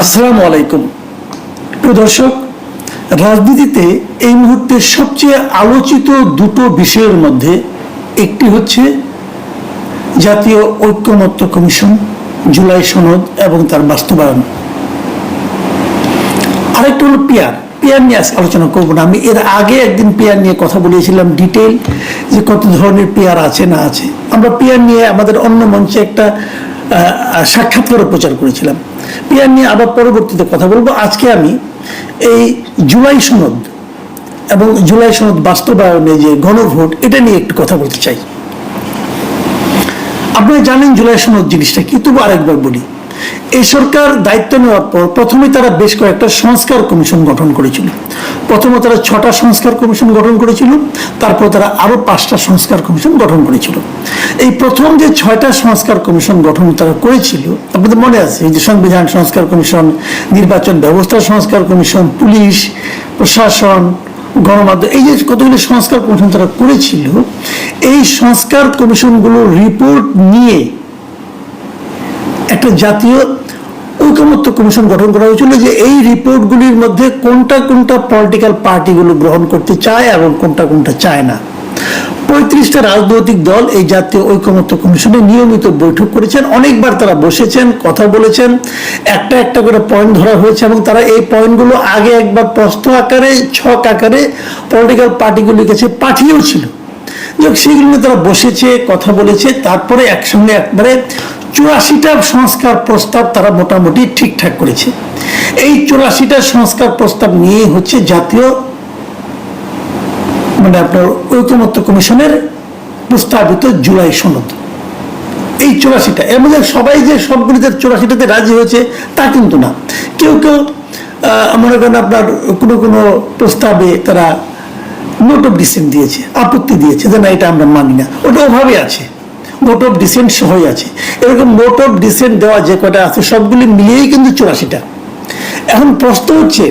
আসসালামু আলাইকুম প্রিয় দর্শক, রাজনীতিতে এই মুহূর্তে সবচেয়ে আলোচিত দুটো বিষয়ের মধ্যে একটি হচ্ছে জাতীয় ঐক্যমত্য কমিশন, জুলাই সনদ এবং তার বাস্তবায়ন। আরেকটা হলো পিয়ার নিয়ে আজকে আলোচনা করবো না। আমি এর আগে একদিন পিয়ার নিয়ে কথা বলেছিলাম ডিটেইল, যে কত ধরনের পিয়ার আছে না আছে। আমরা পিয়ার নিয়ে আমাদের অন্য মঞ্চে একটা সাক্ষাৎকারও প্রচার করেছিলাম। পিয়ার নিয়ে আবার পরবর্তীতে কথা বলবো। আজকে আমি এই জুলাই সনদ এবং জুলাই সনদ বাস্তবায়নে যে গণভোট, এটা নিয়ে একটু কথা বলতে চাই। আপনারা জানেন জুলাই সনদ জিনিসটা কি, তবু আরেকবার বলি। এই সরকার দায়িত্ব নেওয়ার পর প্রথমে তারা বেশ কয়েকটা সংস্কার কমিশন গঠন করেছিল। প্রথমে তারা 6টা সংস্কার কমিশন গঠন করেছিল, তারপর তারা আরো 5টা সংস্কার কমিশন গঠন করেছিল। এই প্রথম যে 6টা সংস্কার কমিশন গঠন তারা করেছিল, আপনাদের মনে আছে, এই যে সংবিধান সংস্কার কমিশন, নির্বাচন ব্যবস্থা সংস্কার কমিশন, পুলিশ প্রশাসন, গণমাধ্যম, এই যে কতগুলি সংস্কার কমিশন তারা করেছিল, এই সংস্কার কমিশনগুলোর রিপোর্ট নিয়ে একটা জাতীয় ঐকমত্য কমিশন গঠন করা হয়েছিল, যে এই রিপোর্টগুলির মধ্যে কোনটা কোনটা পলিটিক্যাল পার্টিগুলো গ্রহণ করতে চায় এবং কোনটা কোনটা চায় না। 35টা রাজনৈতিক দল এই জাতীয় ঐকমত্য কমিশনে নিয়মিত বৈঠক করেছেন, অনেকবার তারা বসেছেন, কথা বলেছেন, একটা একটা করে পয়েন্ট ধরা হয়েছে এবং তারা এই পয়েন্টগুলো আগে একবার প্রশ্ন আকারে, ছক আকারে পলিটিক্যাল পার্টিগুলির কাছে পাঠিয়েও ছিল। সেগুলো নিয়ে তারা বসেছে, কথা বলেছে, তারপরে একসঙ্গে একবারে 84টা সংস্কার প্রস্তাব তারা মোটামুটি ঠিকঠাক করেছে। এই 84টা সংস্কার প্রস্তাব নিয়ে হচ্ছে জাতীয় আপনার ঐকমত্য কমিশনের প্রস্তাবিত জুলাই সনদ। এই 84টা, এর মধ্যে সবাই যে সবগুলিতে 84টাতে রাজি হয়েছে তা কিন্তু না। কেউ কেউ মনে করেন আপনার কোনো কোনো প্রস্তাবে তারা নোট অফ ডিসেন্ট দিয়েছে, আপত্তি দিয়েছে যে না, এটা আমরা মানি না, ওটা ওভাবে আছে, নোট অফ ডিসেন্ট সহই আছে। এরকম নোট অফ ডিসেন্ট দেওয়া যে কটা আছে সবগুলি মিলিয়েই কিন্তু 84টা। এখন প্রশ্ন হচ্ছে,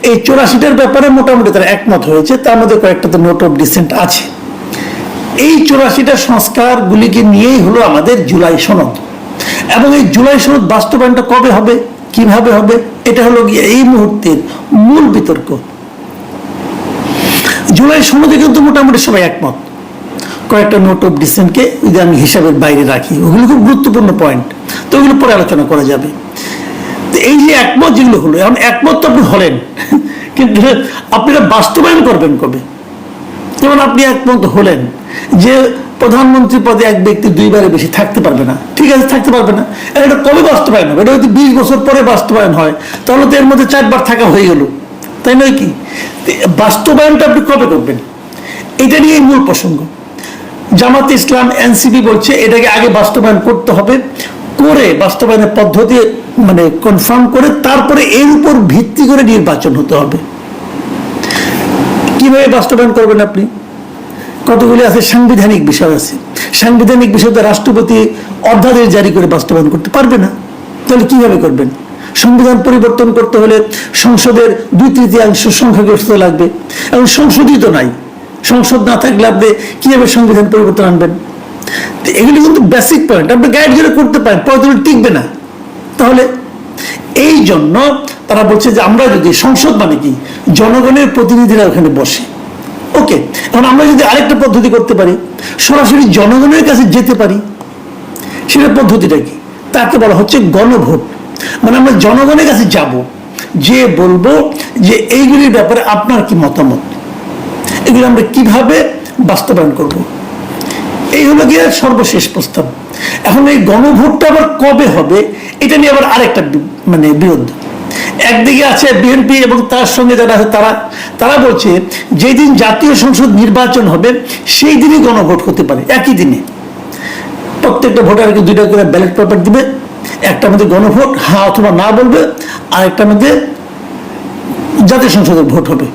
এই 84টার ব্যাপারে মোটামুটি তারা একমত হয়েছে, তার মধ্যে কয়েকটাতে নোট অফ ডিসেন্ট আছে। এই 84টা সংস্কারগুলিকে নিয়েই হলো আমাদের জুলাই সনদ। এবং এই জুলাই সনদ বাস্তবায়নটা কবে হবে, কিভাবে হবে, এটা হলো গিয়ে এই মুহূর্তের মূল বিতর্ক। জুলাই সনদে কিন্তু মোটামুটি সবাই একমত। কয়েকটা নোট অফ ডিসেন্টকে যদি আমি হিসাবের বাইরে রাখি, ওগুলো খুব গুরুত্বপূর্ণ পয়েন্ট, তো ওগুলো পরে আলোচনা করা যাবে। এই যে একমত যেগুলো হলো, এখন একমত তো আপনি হলেন, কিন্তু আপনারা বাস্তবায়ন করবেন কবে? যেমন আপনি একমত হলেন যে প্রধানমন্ত্রী পদে এক ব্যক্তি 2বারের বেশি থাকতে পারবে না, ঠিক আছে, থাকতে পারবে না। এটা কবে বাস্তবায়ন হবে? এটা যদি 20 বছর পরে বাস্তবায়ন হয়, তাহলে তো এর মধ্যে 4বার থাকা হয়ে গেল, তাই নয় কি? বাস্তবায়নটা আপনি কবে করবেন, এটা নিয়ে মূল প্রসঙ্গ। জামাতে ইসলাম, এনসিপি বলছে এটাকে আগে বাস্তবায়ন করতে হবে, করে বাস্তবায়নের পদ্ধতি কনফার্ম করে তারপরে এর উপর ভিত্তি করে নির্বাচন হতে হবে। কিভাবে বাস্তবায়ন করবেন আপনি? কতগুলি আছে সাংবিধানিক বিষয় আছে। সাংবিধানিক বিষয়তে রাষ্ট্রপতি অধ্যাদেশ জারি করে বাস্তবায়ন করতে পারবে না, তাহলে কিভাবে করবেন? সংবিধান পরিবর্তন করতে হলে সংসদের 2/3 সংখ্যাগরিষ্ঠতা লাগবে, এবং সংসদই তো নাই। সংসদ না থাকলে আপনি কিভাবে সংবিধান পরিবর্তন আনবেন? এগুলি কিন্তু বেসিক পয়েন্ট, আপনি গাইড করে করতে পারেন, পদ্ধতি টিকবে না। তাহলে এই জন্য তারা বলছে যে আমরা যদি সংসদ মানে কি, জনগণের প্রতিনিধিরা ওখানে বসে, ওকে। এখন আমরা যদি আরেকটা পদ্ধতি করতে পারি, সরাসরি জনগণের কাছে যেতে পারি, সেটা পদ্ধতিটা কি? তাকে বলা হচ্ছে গণভোট। আমরা জনগণের কাছে যাব, যে বলবো যে এইগুলির ব্যাপারে আপনার কি মতামত, এগুলো আমরা কিভাবে বাস্তবায়ন করব। এই হলো গিয়ে সর্বশেষ প্রস্তাব। এখন এই গণভোটটা আবার কবে হবে, এটা নিয়ে আবার আরেকটা বিরোধ। একদিকে আছে বিএনপি এবং তার সঙ্গে যারা আছে তারা বলছে যেদিন জাতীয় সংসদ নির্বাচন হবে সেই দিনই গণভোট হতে পারে, একই দিনে। প্রত্যেকটা ভোটারকে 2টা করে ব্যালট পেপার দিবে, একটা মধ্যে গণভোট হ্যাঁ অথবা না বলবে, আর একটা মধ্যে জাতীয় সংসদের ভোট হবে।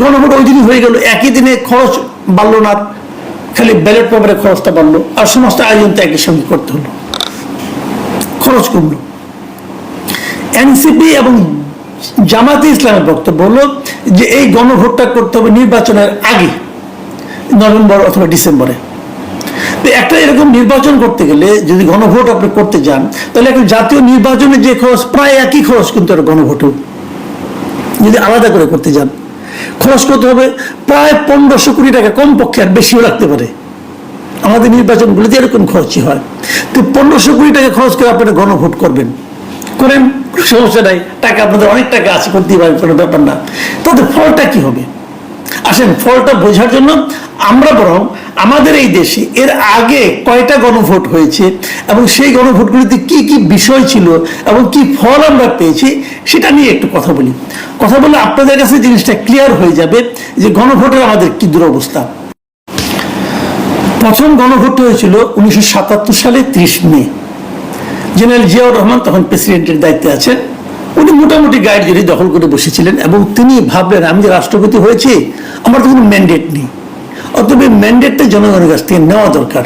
গণভোট ওই দিনই হয়ে গেল, একই দিনে। খরচ বাড়লো না, খালি ব্যালট পেপারের খরচটা বাড়লো, আর সমস্ত আয়োজন তো একই সঙ্গে করতে হলো, খরচ কমলো। এনসিপি এবং জামাতে ইসলামের বক্তব্য হলো যে এই গণভোটটা করতে হবে নির্বাচনের আগে, নভেম্বর অথবা ডিসেম্বরে। তো একটা এরকম নির্বাচন করতে গেলে যদি গণভোট আপনি করতে যান, তাহলে একটা জাতীয় নির্বাচনের যে খরচ প্রায় একই খরচ কিন্তু একটা গণভোটও যদি আলাদা করে করতে যান খরচ করতে হবে প্রায় 1500 কোটি টাকা, কমপক্ষে, আর বেশিও লাগতে পারে। আমাদের নির্বাচনগুলোতে এরকম খরচই হয়। তো 1500 কোটি টাকা খরচ করে আপনারা গণভোট করবেন, করেন, সমস্যা নাই, টাকা আপনাদের অনেক টাকা আছে, করতেই পারেন, কোনো ব্যাপার না। তাদের ফলটা কি হবে? আসেন, ফলটা বোঝার জন্য আমরা বরং আমাদের এই দেশে এর আগে কয়টা গণভোট হয়েছে এবং সেই গণভোটগুলিতে কি কি বিষয় ছিল এবং কি ফল আমরা পেয়েছি সেটা নিয়ে একটু কথা বলি। কথা বলে আপনাদের কাছে জিনিসটা ক্লিয়ার হয়ে যাবে যে গণভোটের আমাদের কি দুরবস্থা। প্রথম গণভোট হয়েছিল 1977 সালে 30 মে। জেনারেল জিয়াউর রহমান তখন প্রেসিডেন্টের দায়িত্বে আছেন। উনি মোটামুটি গাইডগিরি দখল করে বসেছিলেন এবং তিনি ভাবলেন আমি যে রাষ্ট্রপতি হয়েছি, আমার তো কোনো ম্যান্ডেট নেই, অতএব ম্যান্ডেটটা জনগণের কাছ থেকে নেওয়া দরকার।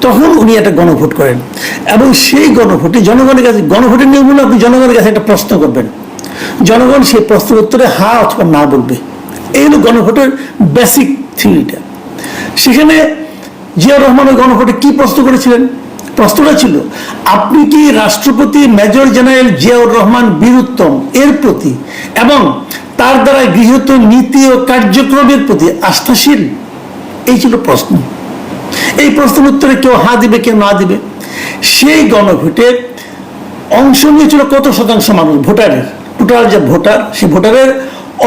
তখন উনি একটা গণভোট করেন এবং সেই গণভোটে জনগণের কাছে, গণভোটের নিয়ম হলো আপনি জনগণের কাছে একটা প্রশ্ন করবেন, জনগণ সেই প্রশ্নের উত্তরে হ্যাঁ অথবা না বলবে। এই হলো গণভোটের বেসিক থিওরিটা। সেখানে জিয়াউর রহমান ওই গণভোটে কি প্রশ্ন করেছিলেন? প্রশ্নটা ছিল, আপনি কি রাষ্ট্রপতি মেজর জেনারেল জিয়াউর রহমান বীর উত্তম এর প্রতি এবং তার দ্বারা গৃহীত নীতি ও কার্যক্রমের প্রতি আস্থাশীল? এই ছিল প্রশ্ন। এই প্রশ্নের উত্তরে কেউ হ্যাঁ দিবে, কেউ না দিবে। সেই গণভোটে অংশ নিয়েছিল কত শতাংশ মানুষ? ভোটারের টোটাল যে ভোটার, সেই ভোটারের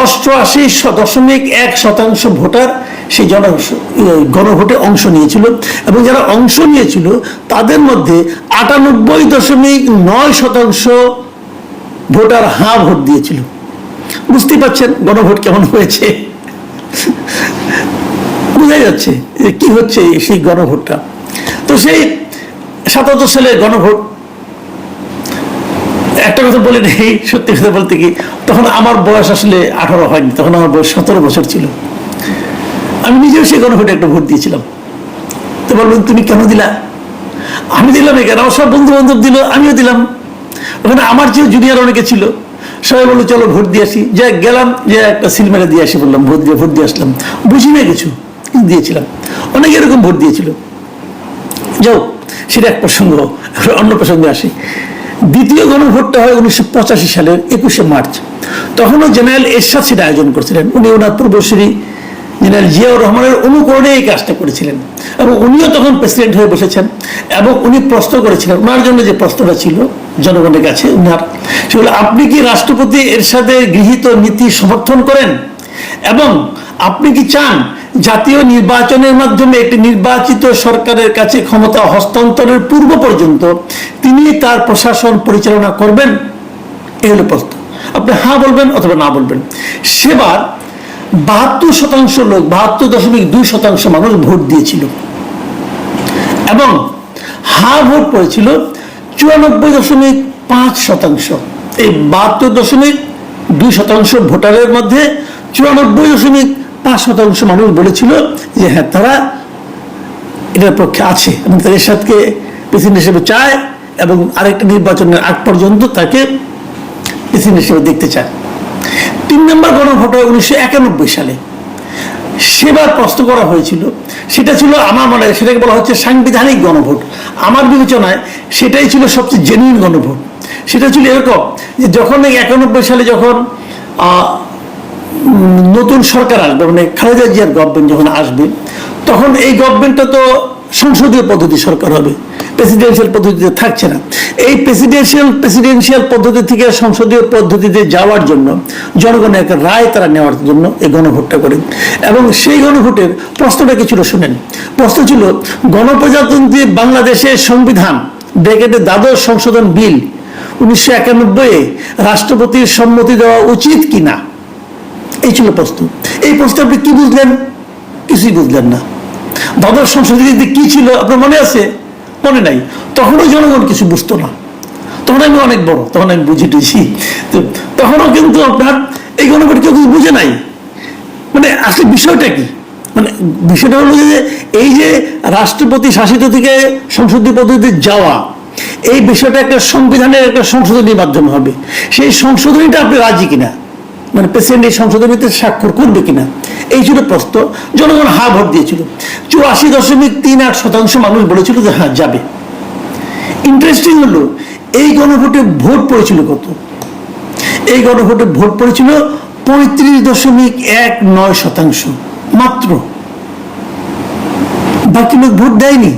88.1% ভোটার সেই গণভোটে অংশ নিয়েছিল এবং যারা অংশ নিয়েছিল তাদের মধ্যে 98.9% ভোটার হ্যাঁ ভোট দিয়েছিল। বুঝতেই পারছেন গণভোট কেমন হয়েছে, বোঝাই যাচ্ছে কি হচ্ছে সেই গণভোটটা। তো সেই 77 সালের গণভোট, একটা কথা বলে নেই, সত্যি কথা বলতে কি, তখন আমার বয়স আসলে 18 হয়নি, তখন আমার বয়স 17 বছর ছিল। আমি নিজেও সেই গণভোটে একটা ভোট দিয়েছিলাম। তো বলবেন তুমি কেন দিলা? আমি দিলাম কেন, আমার সব বন্ধু বান্ধব দিল, আমিও দিলাম। ওখানে আমার যে জুনিয়র অনেকে ছিল, সবাই বললো চলো ভোট দিয়ে আসি। যে গেলাম, যে একটা সিলমারে দিয়ে আসি, বললাম ভোট দিয়ে আসলাম, বুঝি না কিছু, দিয়েছিলাম। অনেকে এরকম ভোট দিয়েছিল। যাও, সেটা এক প্রসঙ্গ, অন্য প্রসঙ্গে আসি। দ্বিতীয় গণভোটটা হয় 1985 সালের 21শে মার্চ। তখনও জেনারেল এরশাদ সেটা আয়োজন করছিলেন। উনি ওনার পূর্বসূরি জেনারেল জিয়াউর রহমানের অনুকরণে এই কাজটা করেছিলেন এবং উনিও তখন প্রেসিডেন্ট হয়ে বসেছেন এবং উনি প্রশ্ন করেছিলেন, ওনার জন্য যে প্রশ্নটা ছিল জনগণের কাছে উনার, সেগুলো আপনি কি রাষ্ট্রপতি এরশাদের গৃহীত নীতি সমর্থন করেন এবং আপনি কি চান জাতীয় নির্বাচনের মাধ্যমে একটি নির্বাচিত সরকারের কাছে ক্ষমতা হস্তান্তরের পূর্ব পর্যন্ত তিনি তার প্রশাসন পরিচালনা করবেন? এই হলো প্রশ্ন। আপনি হ্যাঁ বলবেন অথবা না বলবেন। সেবার 72% লোক, 72.2% মানুষ ভোট দিয়েছিল এবং হ্যাঁ ভোট পড়েছিল 94.5%। এই 72.2% ভোটারের মধ্যে 94.5% মানুষ বলেছিল যে হ্যাঁ তারা এটার পক্ষে আছে এবং তার এরশাদকে প্রেসিডেন্ট হিসেবে চায় এবং আরেকটা নির্বাচনের আগ পর্যন্ত তাকে প্রেসিডেন্ট হিসেবে দেখতে চায়। 3 নম্বর গণভোট হয় 1991 সালে। সেবার প্রশ্ন করা হয়েছিল, সেটা ছিল আমার মনে হয় সেটাকে বলা হচ্ছে সাংবিধানিক গণভোট। আমার বিবেচনায় সেটাই ছিল সবচেয়ে জেনুইন গণভোট। সেটা ছিল এরকম যে যখন 91 সালে যখন নতুন সরকার আসবে, মানে খালেদা জিয়ার গভর্নমেন্ট যখন আসবে, তখন এই গভর্নমেন্টটা তো সংসদীয় পদ্ধতি সরকার হবে, প্রেসিডেন্সিয়াল পদ্ধতিতে থাকছে না। এই প্রেসিডেন্সিয়াল পদ্ধতি থেকে সংসদীয় পদ্ধতিতে যাওয়ার জন্য জনগণের একটা রায় তারা নেওয়ার জন্য এই গণভোটটা করেন এবং সেই গণভোটের প্রশ্নটা কি ছিল শুনেন। প্রশ্ন ছিল গণপ্রজাতন্ত্রী বাংলাদেশের সংবিধান ব্র্যাকেটে দ্বাদশ সংশোধন বিল 1991 রাষ্ট্রপতির সম্মতি দেওয়া উচিত কিনা, এই ছিল প্রশ্ন। এই প্রশ্ন আপনি কি বুঝলেন? কিছুই বুঝলেন না। দ্বাদশ সংশোধনীতে কি ছিল আপনার মনে আছে? মনে নাই। তখনও জনগণ কিছু বুঝতো না, তখন আমি অনেক বড়, তখন আমি বুঝি টুঝি, তখনও কিন্তু আপনার এই গণভোট কেউ কিছু বুঝে নাই। মানে আসলে বিষয়টা কি, মানে বিষয়টা হলো যে এই যে রাষ্ট্রপতি শাসিত থেকে সংসদীয় পদ্ধতিতে যাওয়া, এই বিষয়টা একটা সংবিধানের একটা সংশোধনীর মাধ্যমে হবে। সেই সংশোধনীটা আপনি রাজি কিনা, মানে প্রেসিডেন্ট এই সংশোধনীতে স্বাক্ষর করবে কিনা, এই ছিল প্রশ্ন। জনগণ হা ভোট দিয়েছিল। 84.38% মানুষ বলেছিল যে হ্যাঁ যাবে। ইন্টারেস্টিং হলো এই গণভোটে ভোট পড়েছিল কত? এই গণভোটে ভোট পড়েছিল 35.19%, মাত্র। বাকি লোক ভোট দেয়নি।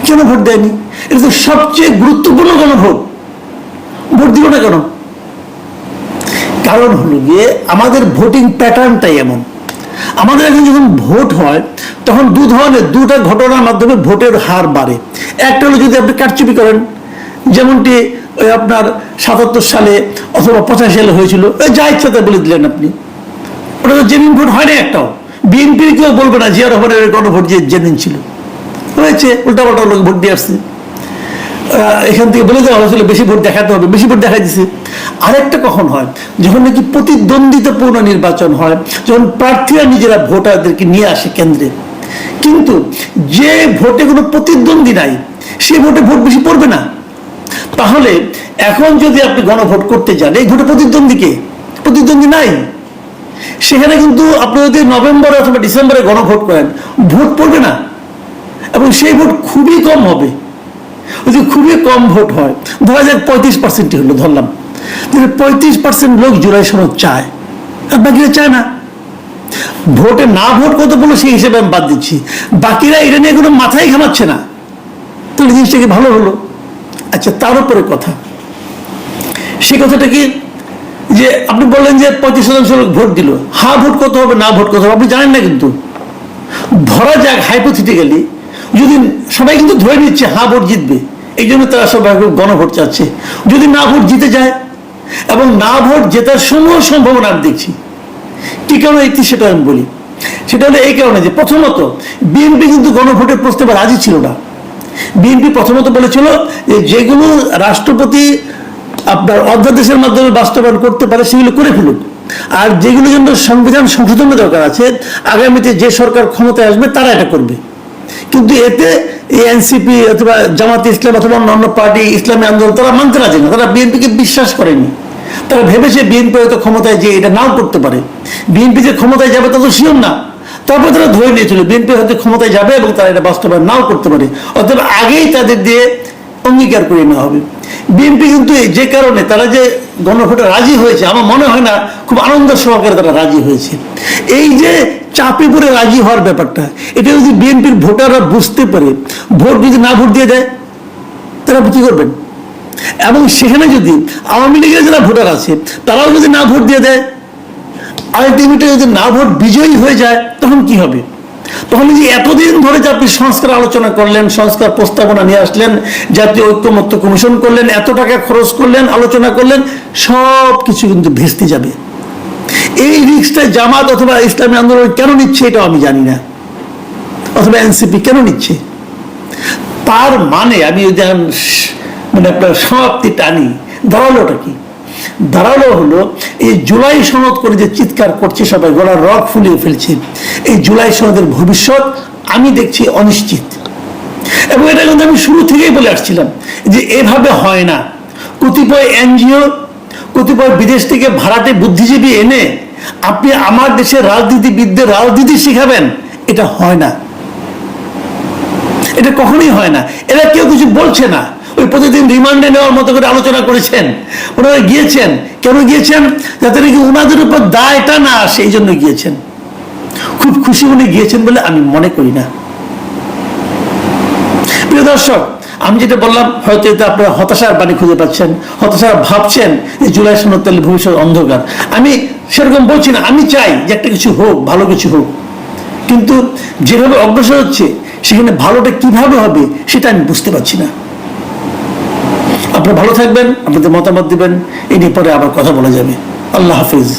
কেন ভোট দেয়নি? এটা তো সবচেয়ে গুরুত্বপূর্ণ গণভোট, ভোট দিল না কেন? কারণ হলো গিয়ে আমাদের ভোটিং প্যাটার্নটাই এমন। আমাদের এখন যখন ভোট হয় তখন দুটা ঘটনার মাধ্যমে ভোটের হার বাড়ে। একটা হলো যদি আপনি কারচুপি করেন, যেমনটি ওই আপনার 77 সালে অথবা 85 সালে হয়েছিল, যা ইচ্ছা তা বলে দিলেন আপনি, ওটা তো জেনুইন ভোট হয় না একটাও। বিএনপির কেউ বলবে না জিয়া রহমানের গণভোট যে জেনুইন ছিল, হয়েছে উল্টাপাল্টা লোক ভোট দিয়ে আসছে। এখান থেকে বলে দেওয়া হয়েছিল বেশি ভোট দেখাতে হবে, বেশি ভোট দেখা দিচ্ছে। আরেকটা কখন হয়? যখন নাকি প্রতিদ্বন্দ্বিতাপূর্ণ নির্বাচন হয়, যখন প্রার্থীরা নিজেরা ভোটারদেরকে নিয়ে আসে কেন্দ্রে, কিন্তু যে ভোটে কোনো প্রতিদ্বন্দ্বী নাই সে ভোটে ভোট বেশি পড়বে না। তাহলে এখন যদি আপনি গণভোট করতে যান, এই ভোটে প্রতিদ্বন্দ্বী নাই, সেখানে কিন্তু আপনি যদি নভেম্বরে অথবা ডিসেম্বরে গণভোট করেন, ভোট পড়বে না এবং সেই ভোট খুবই কম হবে। যদি খুবই কম ভোট হয়, ধরা যাক 35% হলো, ধরলাম 35% লোক জুলাই সনদ চায় আর বাকিরা চায় না। ভোটে না ভোট কত বলো সেই হিসেবে আমি বাদ দিচ্ছি, বাকিরা এটা নিয়ে কোনো মাথায় ঘামাচ্ছে না, তাহলে জিনিসটা কি ভালো হলো? আচ্ছা, তার উপরে কথা, সে কথাটা কি যে আপনি বললেন যে 35% লোক ভোট দিল, হ্যাঁ ভোট কত হবে না ভোট কত হবে আপনি জানেন না। কিন্তু ধরা যাক হাইপোথেটিক্যালি, যদি সবাই কিন্তু ধরে নিচ্ছে হ্যাঁ ভোট জিতবে, এই জন্য তারা সবাই গণভোট চাচ্ছে, যদি না ভোট জিতে যায়, এবং না ভোট জেতার সমূহ সম্ভাবনা আমি দেখছি। কি কারণে সেটা আমি বলি। সেটা হলো এই কারণে যে প্রথমত বিএনপি কিন্তু গণভোটের প্রস্তাবে রাজি ছিল না। বিএনপি প্রথমত বলেছিল যে যেগুলো রাষ্ট্রপতি আপনার অধ্যাদেশের মাধ্যমে বাস্তবায়ন করতে পারে সেগুলো করে ফেলুক, আর যেগুলো জন্য সংবিধান সংশোধনের দরকার আছে, আগামীতে যে সরকার ক্ষমতায় আসবে তারা এটা করবে। কিন্তু এতে এই এনসিপি অথবা জামাত ইসলাম অথবা অন্যান্য পার্টি, ইসলামী আন্দোলন, তারা মানতে রাজি না, তারা বিএনপিকে বিশ্বাস করেনি। তারা ভেবেছে বিএনপি হয়তো ক্ষমতায় যে এটা নাও করতে পারে, বিএনপি যে ক্ষমতায় যাবে তা তো শিওর না। তারপরে তারা ধরে নিয়েছিল বিএনপি হয়তো ক্ষমতায় যাবে এবং তারা এটা বাস্তবায়ন নাও করতে পারে, অথবা আগেই তাদের দিয়ে অঙ্গীকার করে নেওয়া হবে। বিএনপি কিন্তু যে কারণে তারা যে গণভোটে রাজি হয়েছে, আমার মনে হয় না খুব আনন্দ সহকারে তারা রাজি হয়েছে। এই যে চাপে পড়ে রাজি হওয়ার ব্যাপারটা, এটা যদি বিএনপির ভোটাররা বুঝতে পারে, ভোট যদি না ভোট দিয়ে দেয় তারা কি করবেন? এবং সেখানে যদি আওয়ামী লীগের যারা ভোটার আছে তারাও যদি না ভোট দিয়ে দেয়, আলটিমেটলি যদি না ভোট বিজয়ী হয়ে যায়, তখন কি হবে? তখন যে এতদিন ধরে যে আপনি সংস্কার আলোচনা করলেন, সংস্কার প্রস্তাবনা নিয়ে আসলেন, জাতীয় ঐক্যমত্য কমিশন করলেন, এত টাকা খরচ করলেন, আলোচনা করলেন, সব কিছু কিন্তু ভেস্তে যাবে। এই রিস্কটা জামাত অথবা ইসলামী আন্দোলন কেন নিচ্ছে এটাও আমি জানি না, অথবা এনসিপি কেন নিচ্ছে। তার মানে আমি যদি মানে আপনার সমাপ্তি টানি, দাঁড়ালোটা কি? দাঁড়ালো হলো এই জুলাই সনদ করে যে চিৎকার করছে সবাই, গলার রগ ফুলিয়ে ফেলছে, এই জুলাই সনদের ভবিষ্যৎ আমি দেখছি অনিশ্চিত। এবং এটা কিন্তু আমি শুরু থেকেই বলে আসছিলাম যে এভাবে হয় না। কতিপয় এনজিও, কতিপয় বিদেশ থেকে ভাড়াটে বুদ্ধিজীবী এনে আপনি আমার দেশের রাজনীতিবিদদের রাজনীতি শিখাবেন, এটা হয় না, এটা কখনোই হয় না। এরা কেউ কিছু বলছে না, ওই প্রতিদিন রিমান্ডে নেওয়ার মতো করে আলোচনা করেছেন। ওনারা গিয়েছেন, কেন গিয়েছেন? যাতে নাকি ওনাদের উপর দায়টা না আসে, এই জন্য গিয়েছেন। খুব খুশি মনে গিয়েছেন বলে আমি মনে করি না। প্রিয় দর্শক, আমি যেটা বললাম, হয়তো এতে আপনারা হতাশার বাণী খুঁজে পাচ্ছেন, হতাশার ভাবছেন যে জুলাই সনদ তাহলে ভবিষ্যৎ অন্ধকার। আমি সেরকম বলছি না, আমি চাই যে একটা কিছু হোক, ভালো কিছু হোক, কিন্তু যেভাবে অগ্রসর হচ্ছে সেখানে ভালোটা কিভাবে হবে সেটা আমি বুঝতে পারছি না। আপনারা ভালো থাকবেন, আপনাদের মতামত দিবেন, এই নিয়ে পরে আবার কথা বলা যাবে। আল্লাহ হাফিজ।